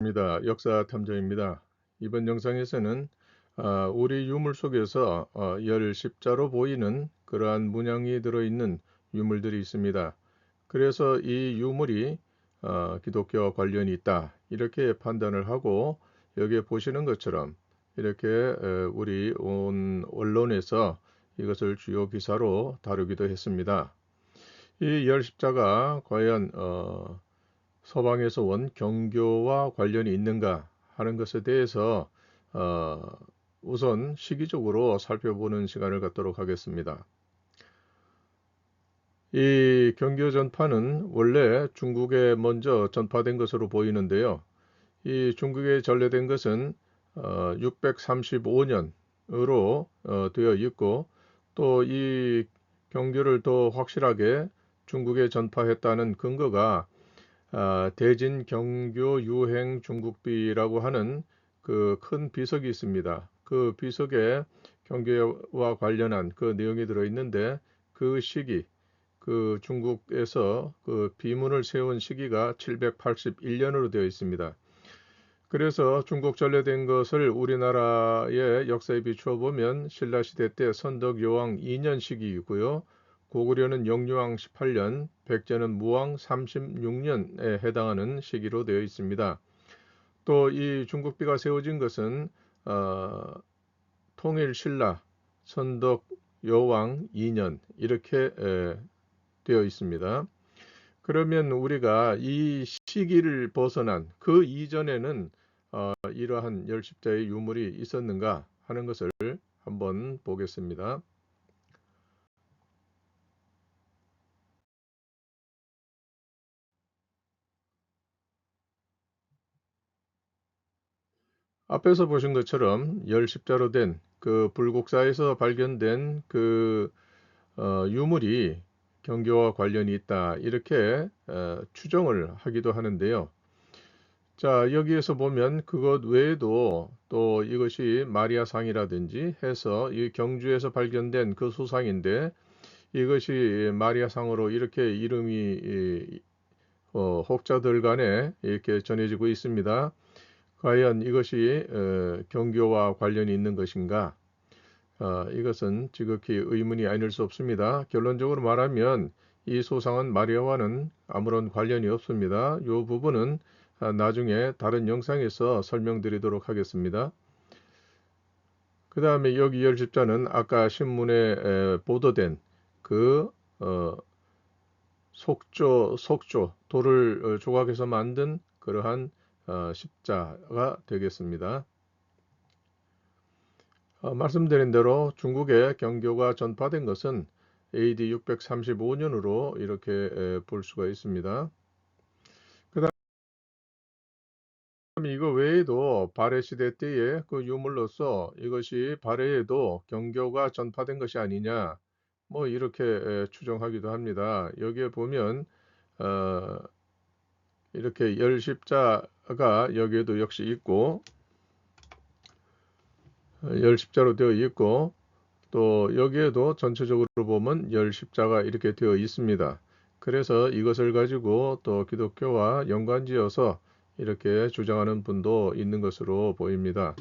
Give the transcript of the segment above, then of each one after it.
입니다. 역사 탐정입니다. 이번 영상에서는 우리 유물 속에서 열 십자로 보이는 그러한 문양이 들어있는 유물들이 있습니다. 그래서 이 유물이 기독교와 관련이 있다 이렇게 판단을 하고, 여기에 보시는 것처럼 이렇게 우리 온 언론에서 이것을 주요 기사로 다루기도 했습니다. 이 열 십자가 과연 서방에서 온 경교와 관련이 있는가 하는 것에 대해서 어, 우선 시기적으로 살펴보는 시간을 갖도록 하겠습니다. 이 경교 전파는 원래 중국에 먼저 전파된 것으로 보이는데요. 이 중국에 전래된 것은 635년으로 되어 있고, 또 이 경교를 더 확실하게 중국에 전파했다는 근거가 대진 경교 유행 중국비라고 하는 그 큰 비석이 있습니다. 그 비석에 경교와 관련한 그 내용이 들어있는데, 그 시기, 그 중국에서 그 비문을 세운 시기가 781년으로 되어 있습니다. 그래서 중국 전래된 것을 우리나라의 역사에 비추어 보면 신라시대 때 선덕 여왕 2년 시기이고요. 고구려는 영유왕 18년, 백제는 무왕 36년에 해당하는 시기로 되어 있습니다. 또 이 중국비가 세워진 것은 어, 통일 신라 선덕 여왕 2년 이렇게 되어 있습니다. 그러면 우리가 이 시기를 벗어난 그 이전에는 이러한 열십자의 유물이 있었는가 하는 것을 한번 보겠습니다. 앞에서 보신 것처럼 열십자로 된 그 불국사에서 발견된 그 유물이 경교와 관련이 있다 이렇게 추정을 하기도 하는데요. 자, 여기에서 보면 그것 외에도 또 이것이 마리아상이라든지 해서 이 경주에서 발견된 그 수상인데, 이것이 마리아상으로 이렇게 이름이 혹자들 간에 이렇게 전해지고 있습니다. 과연 이것이 경교와 관련이 있는 것인가? 이것은 지극히 의문이 아닐 수 없습니다. 결론적으로 말하면 이 소상은 마리아와는 아무런 관련이 없습니다. 이 부분은 나중에 다른 영상에서 설명드리도록 하겠습니다. 그 다음에 여기 열십자는 아까 신문에 보도된 그 속조, 돌을 조각해서 만든 그러한 십자가 되겠습니다. 말씀드린 대로 중국에 경교가 전파된 것은 AD 635년으로 이렇게 볼 수가 있습니다. 그 다음에 이거 외에도 발해 시대 때의 그 유물로서 이것이 발해에도 경교가 전파된 것이 아니냐, 뭐 이렇게 추정하기도 합니다. 여기에 보면 어, 이렇게 열십자가 여기에도 역시 있고, 열십자로 되어 있고, 또 여기에도 전체적으로 보면 열십자가 이렇게 되어 있습니다. 그래서 이것을 가지고 또 기독교와 연관지어서 이렇게 주장하는 분도 있는 것으로 보입니다.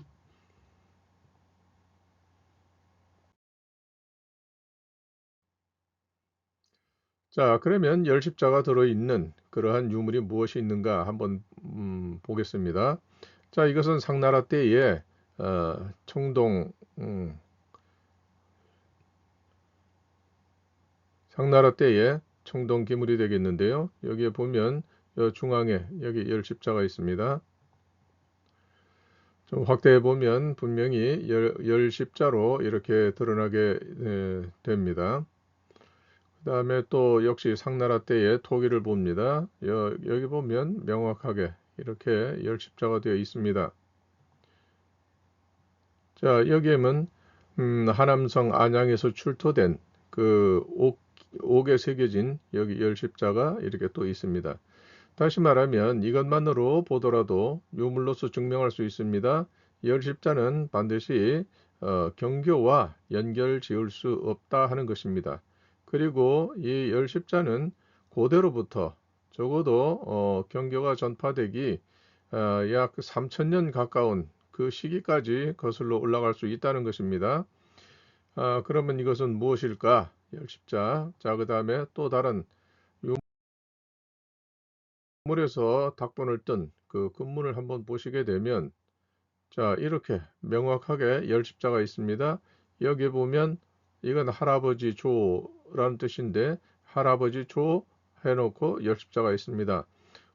자, 그러면 열십자가 들어있는 그러한 유물이 무엇이 있는가 한번 보겠습니다. 자, 이것은 상나라 때에 청동 상나라 때의 청동 기물이 되겠는데요. 여기에 보면 중앙에 여기 열십자가 있습니다. 좀 확대해 보면 분명히 열십자로 이렇게 드러나게 됩니다. 그 다음에 또 역시 상나라 때의 토기를 봅니다. 여기 보면 명확하게 이렇게 열십자가 되어 있습니다. 자, 여기에는 하남성 안양에서 출토된 그 옥에 새겨진 여기 열십자가 이렇게 또 있습니다. 다시 말하면 이것만으로 보더라도 유물로서 증명할 수 있습니다. 열십자는 반드시 경교와 연결 지을 수 없다 하는 것입니다. 그리고 이 열십자는 고대로부터 적어도 경교가 전파되기 약 3천년 가까운 그 시기까지 거슬러 올라갈 수 있다는 것입니다. 그러면 이것은 무엇일까? 열십자. 자, 그 다음에 또 다른 유물에서 닭본을 뜬 그 금문을 한번 보시게 되면, 자, 이렇게 명확하게 열십자가 있습니다. 여기 보면 이건 할아버지 조라는 뜻인데, 할아버지 조 해놓고 열십자가 있습니다.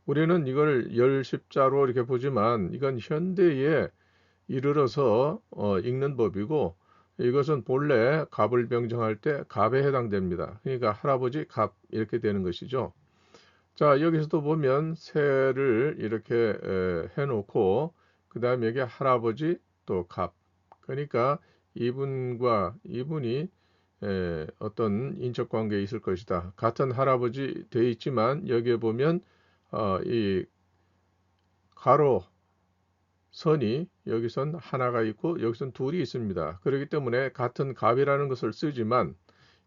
우리는 이걸 열십자로 이렇게 보지만 이건 현대에 이르러서 읽는 법이고, 이것은 본래 갑을 병정할 때 갑에 해당됩니다. 그러니까 할아버지 갑 이렇게 되는 것이죠. 자, 여기서도 보면 새를 이렇게 해놓고 그 다음에 여기 할아버지 또 갑. 그러니까 이분과 이분이 어떤 인적 관계에 있을 것이다. 같은 할아버지 돼 있지만 여기에 보면 이 가로 선이 여기선 하나가 있고 여기선 둘이 있습니다. 그렇기 때문에 같은 갑이라는 것을 쓰지만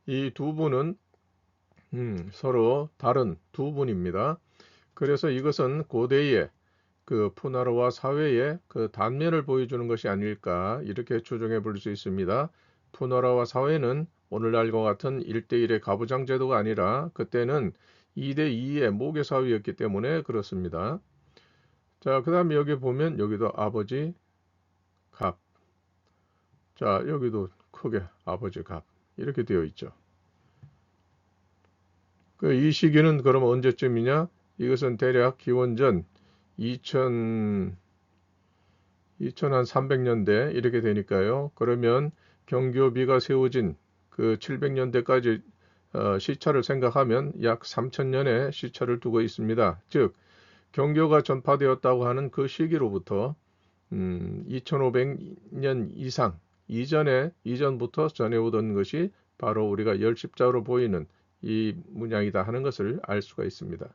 이 두 분은 서로 다른 두 분입니다. 그래서 이것은 고대의 그 푸나르와 사회의 그 단면을 보여주는 것이 아닐까 이렇게 추정해 볼 수 있습니다. 푸나라와 사회는 오늘날과 같은 1대1의 가부장 제도가 아니라 그때는 2대2의 모계 사회였기 때문에 그렇습니다. 자, 그 다음에 여기 보면 여기도 아버지 갑. 자, 여기도 크게 아버지 갑. 이렇게 되어 있죠. 이 시기는 그럼 언제쯤이냐? 이것은 대략 기원전 2000, 2300년대 이렇게 되니까요. 그러면 경교비가 세워진 그 700년대까지 시차를 생각하면 약 3000년의 시차를 두고 있습니다. 즉, 경교가 전파되었다고 하는 그 시기로부터 2500년 이상 이전부터 전해오던 것이 바로 우리가 열십자로 보이는 이 문양이다 하는 것을 알 수가 있습니다.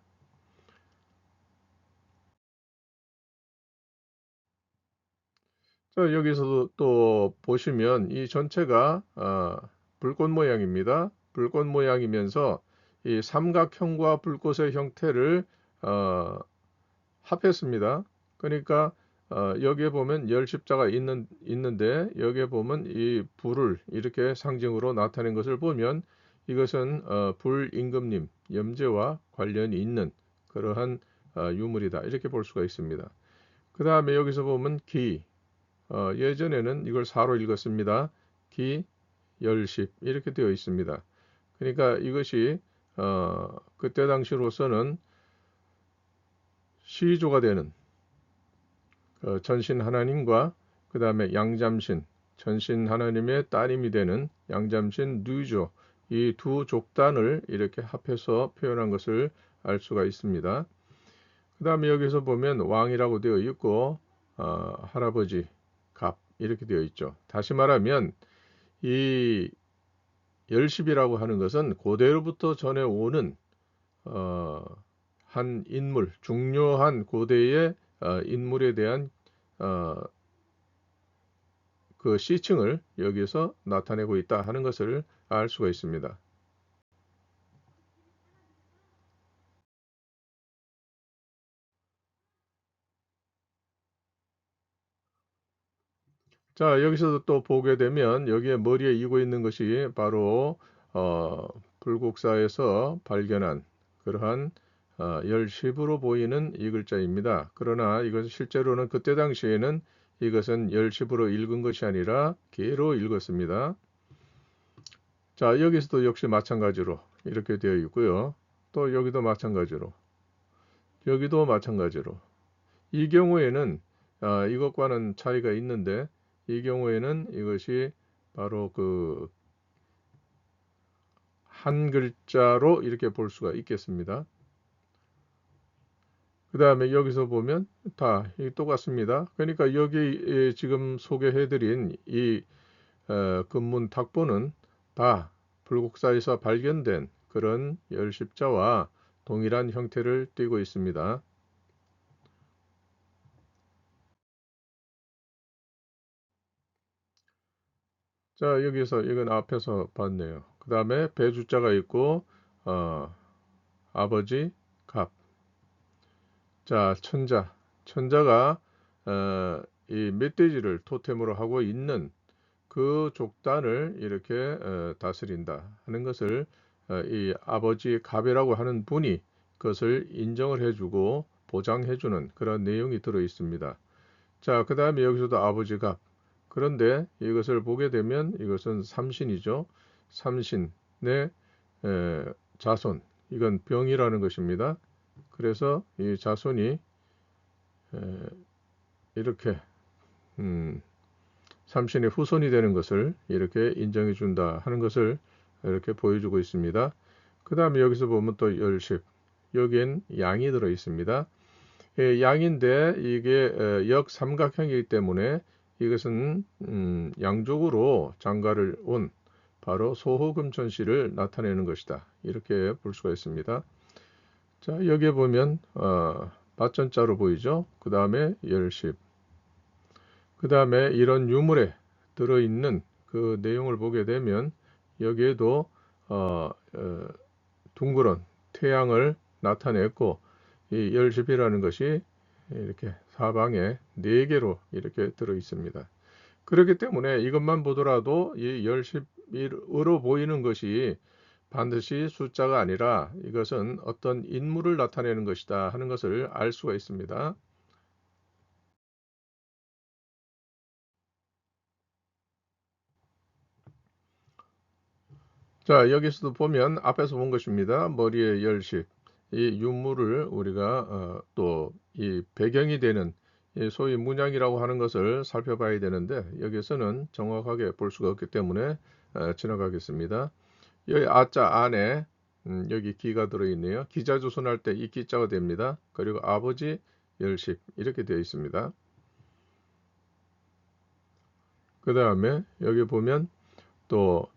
자, 여기서도 또 보시면 이 전체가 불꽃 모양입니다. 불꽃 모양이면서 이 삼각형과 불꽃의 형태를 어, 합했습니다. 그러니까 여기에 보면 열 십자가 있는데 여기에 보면 이 불을 이렇게 상징으로 나타낸 것을 보면 이것은 불임금님 염제와 관련이 있는 그러한 유물이다 이렇게 볼 수가 있습니다. 그 다음에 여기서 보면 기 예전에는 이걸 사로 읽었습니다. 기 열십 이렇게 되어 있습니다. 그러니까 이것이 그때 당시로서는 시조가 되는 전신 하나님과 그 다음에 양잠신 전신 하나님의 따님이 되는 양잠신 누이조 이 두 족단을 이렇게 합해서 표현한 것을 알 수가 있습니다. 그 다음에 여기서 보면 왕이라고 되어 있고 할아버지 갑 이렇게 되어 있죠. 다시 말하면 이 열십이라고 하는 것은 고대로부터 전해오는 어, 한 인물, 중요한 고대의 인물에 대한 어, 그 시층을 여기서 나타내고 있다 하는 것을 알 수가 있습니다. 자, 여기서도 또 보게 되면 여기에 머리에 이고 있는 것이 바로 불국사에서 발견한 그러한 열십으로 보이는 이 글자입니다. 그러나 이것은 실제로는 그때 당시에는 이것은 열십으로 읽은 것이 아니라 개로 읽었습니다. 자, 여기서도 역시 마찬가지로 이렇게 되어 있고요. 또 여기도 마찬가지로, 여기도 마찬가지로. 이 경우에는 이것과는 차이가 있는데 이 경우에는 이것이 바로 그 한 글자로 이렇게 볼 수가 있겠습니다. 그 다음에 여기서 보면 다 똑같습니다. 그러니까 여기 지금 소개해드린 이 금문 탁보는 다 불국사에서 발견된 그런 열십자와 동일한 형태를 띠고 있습니다. 자, 여기서 이건 앞에서 봤네요. 그 다음에 배주자가 있고 아버지 갑. 자, 천자. 천자가 이 멧돼지를 토템으로 하고 있는 그 족단을 이렇게 다스린다 하는 것을 이 아버지 가베라고 하는 분이 그것을 인정을 해주고 보장해주는 그런 내용이 들어 있습니다. 자, 그 다음에 여기서도 아버지 갑. 그런데 이것을 보게 되면 이것은 삼신이죠. 삼신의 자손. 이건 병이라는 것입니다. 그래서 이 자손이 이렇게 삼신의 후손이 되는 것을 이렇게 인정해 준다 하는 것을 이렇게 보여주고 있습니다. 그 다음에 여기서 보면 또 열십. 여기엔 양이 들어 있습니다. 양인데 이게 역삼각형이기 때문에 이것은 양쪽으로 장가를 온 바로 소호금천씨를 나타내는 것이다. 이렇게 볼 수가 있습니다. 자, 여기에 보면 밭전자로 보이죠. 그 다음에 열십. 그 다음에 이런 유물에 들어있는 그 내용을 보게 되면 여기에도 둥그런 태양을 나타냈고 이 열십이라는 것이 이렇게 사방에 4개로 이렇게 들어 있습니다. 그렇기 때문에 이것만 보더라도 이 열십으로 보이는 것이 반드시 숫자가 아니라 이것은 어떤 인물을 나타내는 것이다 하는 것을 알 수가 있습니다. 자, 여기서도 보면 앞에서 본 것입니다. 머리에 열십. 이 유물을 우리가 또 이 배경이 되는 이 소위 문양이라고 하는 것을 살펴봐야 되는데 여기서는 정확하게 볼 수가 없기 때문에 지나가겠습니다. 여기 아자 안에 여기 기가 들어있네요. 기자조선할 때 이 기자가 됩니다. 그리고 아버지 열십 이렇게 되어 있습니다. 그 다음에 여기 보면 또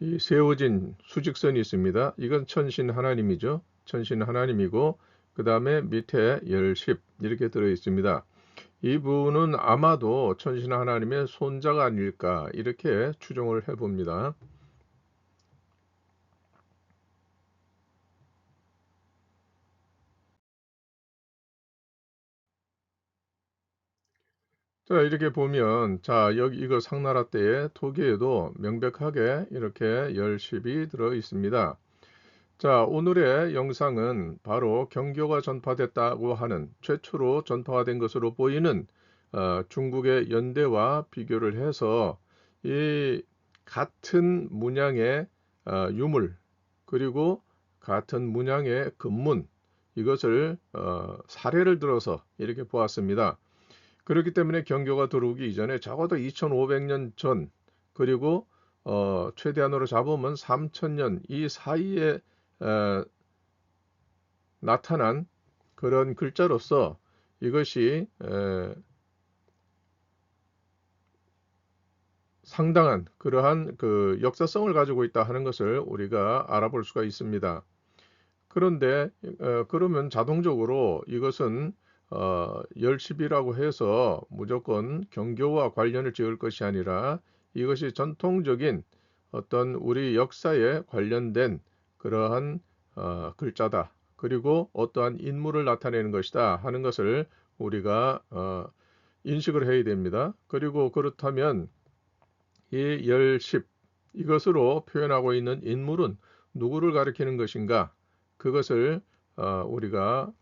이 세워진 수직선이 있습니다. 이건 천신 하나님이죠. 천신 하나님이고 그 다음에 밑에 열십 이렇게 들어 있습니다. 이분은 아마도 천신 하나님의 손자가 아닐까 이렇게 추정을 해봅니다. 자, 이렇게 보면 자, 여기 이거 상나라 때의 토기에도 명백하게 이렇게 열십이 들어 있습니다. 자, 오늘의 영상은 바로 경교가 전파됐다고 하는 최초로 전파가 된 것으로 보이는 중국의 연대와 비교를 해서 이 같은 문양의 유물 그리고 같은 문양의 금문 이것을 사례를 들어서 이렇게 보았습니다. 그렇기 때문에 경교가 들어오기 이전에 적어도 2500년 전 그리고 최대한으로 잡으면 3000년 이 사이에 어, 나타난 그런 글자로서 이것이 상당한 그러한 그 역사성을 가지고 있다 하는 것을 우리가 알아볼 수가 있습니다. 그런데 그러면 자동적으로 이것은 열십이라고 해서 무조건 경교와 관련을 지을 것이 아니라 이것이 전통적인 어떤 우리 역사에 관련된 그러한 글자다. 그리고 어떠한 인물을 나타내는 것이다 하는 것을 우리가 인식을 해야 됩니다. 그리고 그렇다면 이 열십 이것으로 표현하고 있는 인물은 누구를 가리키는 것인가? 그것을 우리가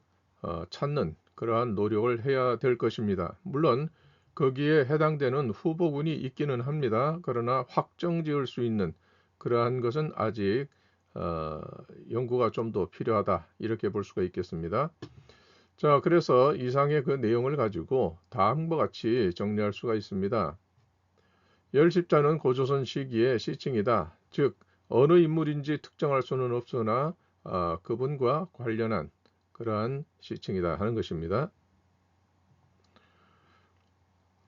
찾는 그러한 노력을 해야 될 것입니다. 물론 거기에 해당되는 후보군이 있기는 합니다. 그러나 확정 지을 수 있는 그러한 것은 아직 연구가 좀 더 필요하다 이렇게 볼 수가 있겠습니다. 자, 그래서 이상의 그 내용을 가지고 다음과 같이 정리할 수가 있습니다. 열십자는 고조선 시기의 시칭이다. 즉 어느 인물인지 특정할 수는 없으나 그분과 관련한 그러한 시칭이다 하는 것입니다.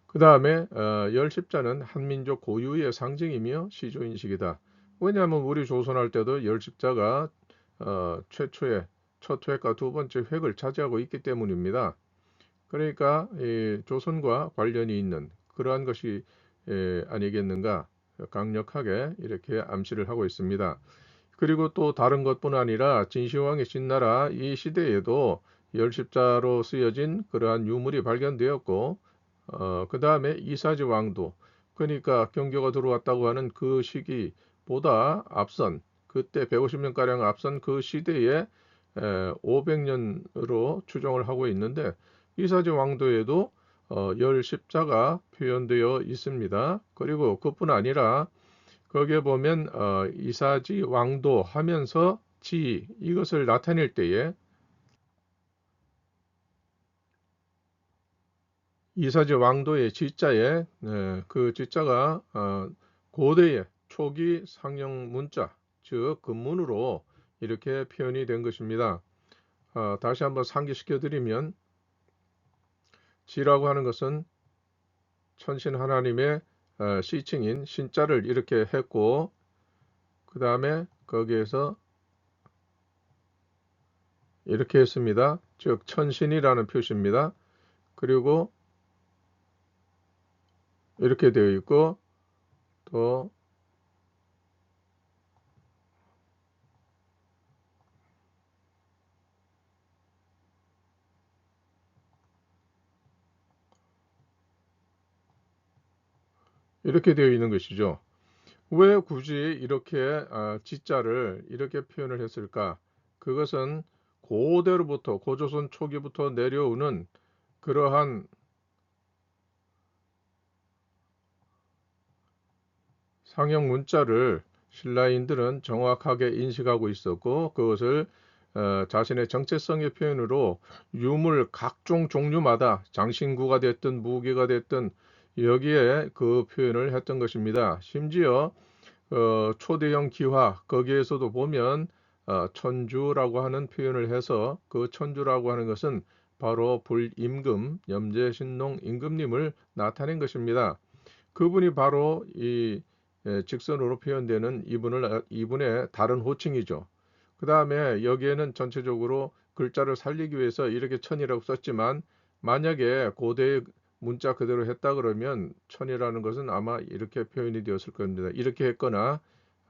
그 다음에 열십자는 한민족 고유의 상징이며 시조인식이다. 왜냐하면 우리 조선할 때도 열십자가 최초의 첫 획과 두 번째 획을 차지하고 있기 때문입니다. 그러니까 이 조선과 관련이 있는 그러한 것이 아니겠는가 강력하게 이렇게 암시를 하고 있습니다. 그리고 또 다른 것뿐 아니라 진시황의 신나라 이 시대에도 열십자로 쓰여진 그러한 유물이 발견되었고, 그 다음에 이사지 왕도, 그러니까 경교가 들어왔다고 하는 그 시기보다 앞선, 그때 150년가량 앞선 그 시대에 500년으로 추정을 하고 있는데, 이사지 왕도에도 열십자가 표현되어 있습니다. 그리고 그뿐 아니라 거기에 보면 이사지 왕도 하면서 지, 이것을 나타낼 때에 이사지 왕도의 지자에 그 지자가 고대의 초기 상형 문자, 즉 금문으로 이렇게 표현이 된 것입니다. 다시 한번 상기시켜 드리면, 지라고 하는 것은 천신 하나님의 시칭인 신자를 이렇게 했고, 그 다음에 거기에서 이렇게 했습니다. 즉 천신이라는 표시입니다. 그리고 이렇게 되어 있고, 또 이렇게 되어 있는 것이죠. 왜 굳이 이렇게 지자를 이렇게 표현을 했을까? 그것은 고대로부터, 고조선 초기부터 내려오는 그러한 상형 문자를 신라인들은 정확하게 인식하고 있었고, 그것을 자신의 정체성의 표현으로 유물 각종 종류마다 장신구가 됐든 무기가 됐든 여기에 그 표현을 했던 것입니다. 심지어 초대형 기화, 거기에서도 보면 천주라고 하는 표현을 해서, 그 천주라고 하는 것은 바로 불임금, 염제신농 임금님을 나타낸 것입니다. 그분이 바로 이 직선으로 표현되는 이분의 다른 호칭이죠. 그 다음에 여기에는 전체적으로 글자를 살리기 위해서 이렇게 천이라고 썼지만, 만약에 고대의 문자 그대로 했다 그러면 천이라는 것은 아마 이렇게 표현이 되었을 겁니다. 이렇게 했거나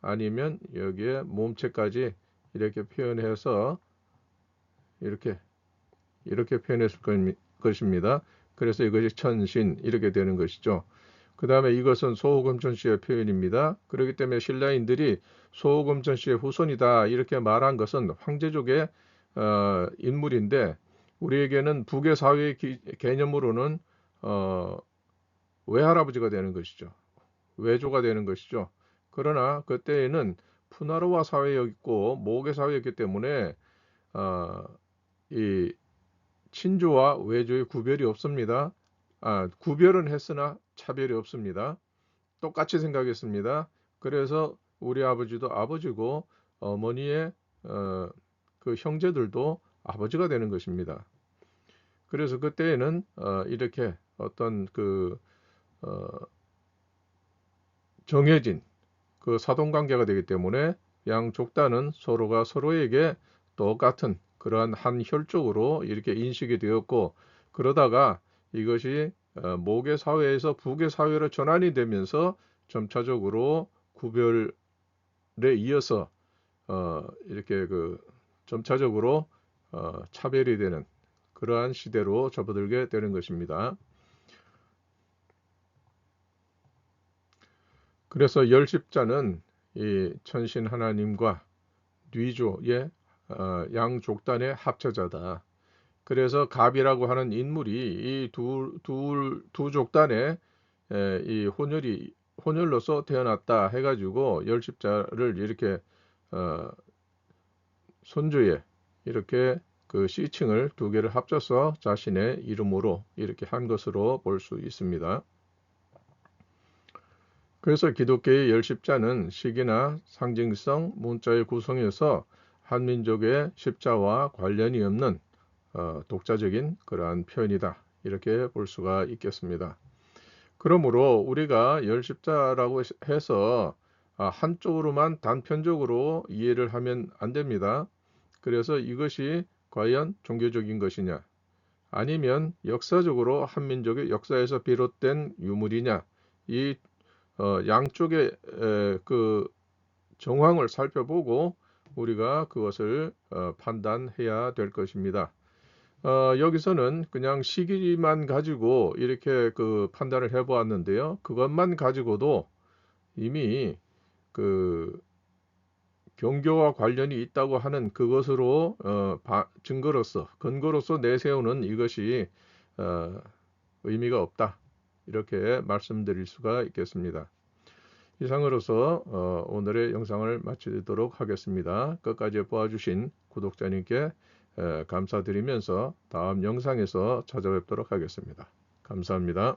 아니면 여기에 몸체까지 이렇게 표현해서 이렇게 표현했을 것입니다. 그래서 이것이 천신 이렇게 되는 것이죠. 그 다음에 이것은 소호금천 씨의 표현입니다. 그렇기 때문에 신라인들이 소호금천 씨의 후손이다 이렇게 말한 것은 황제족의 인물인데, 우리에게는 북의 사회 개념으로는 외할아버지가 되는 것이죠. 외조가 되는 것이죠. 그러나 그때에는 푸나르와 사회였고 모계 사회였기 때문에 어, 이 친조와 외조의 구별이 없습니다. 구별은 했으나 차별이 없습니다. 똑같이 생각했습니다. 그래서 우리 아버지도 아버지고 어머니의 그 형제들도 아버지가 되는 것입니다. 그래서 그때에는 이렇게 어떤 그 어, 정해진 그 사돈관계가 되기 때문에 양족단은 서로가 서로에게 똑같은 그러한 한 혈족으로 이렇게 인식이 되었고, 그러다가 이것이 모계 사회에서 북의 사회로 전환이 되면서 점차적으로 구별에 이어서 이렇게 그 점차적으로 차별이 되는 그러한 시대로 접어들게 되는 것입니다. 그래서 열십자는 이 천신 하나님과 뉘조의 양족단의 합체자다. 그래서 갑이라고 하는 인물이 이 두 족단의 이 혼혈로서 태어났다 해가지고 열십자를 이렇게 어, 손주에 이렇게 그 시칭을 두 개를 합쳐서 자신의 이름으로 이렇게 한 것으로 볼 수 있습니다. 그래서 기독교의 열십자는 시기나 상징성, 문자의 구성에서 한민족의 십자와 관련이 없는 독자적인 그러한 표현이다. 이렇게 볼 수가 있겠습니다. 그러므로 우리가 열십자라고 해서 한쪽으로만 단편적으로 이해를 하면 안 됩니다. 그래서 이것이 과연 종교적인 것이냐, 아니면 역사적으로 한민족의 역사에서 비롯된 유물이냐, 이 양쪽의 그 정황을 살펴보고 우리가 그것을 판단해야 될 것입니다. 여기서는 그냥 시기만 가지고 이렇게 그 판단을 해 보았는데요. 그것만 가지고도 이미 그 종교와 관련이 있다고 하는 그것으로 증거로서 근거로서 내세우는 이것이 어 의미가 없다. 이렇게 말씀드릴 수가 있겠습니다. 이상으로서 오늘의 영상을 마치도록 하겠습니다. 끝까지 보아주신 구독자님께 감사드리면서 다음 영상에서 찾아뵙도록 하겠습니다. 감사합니다.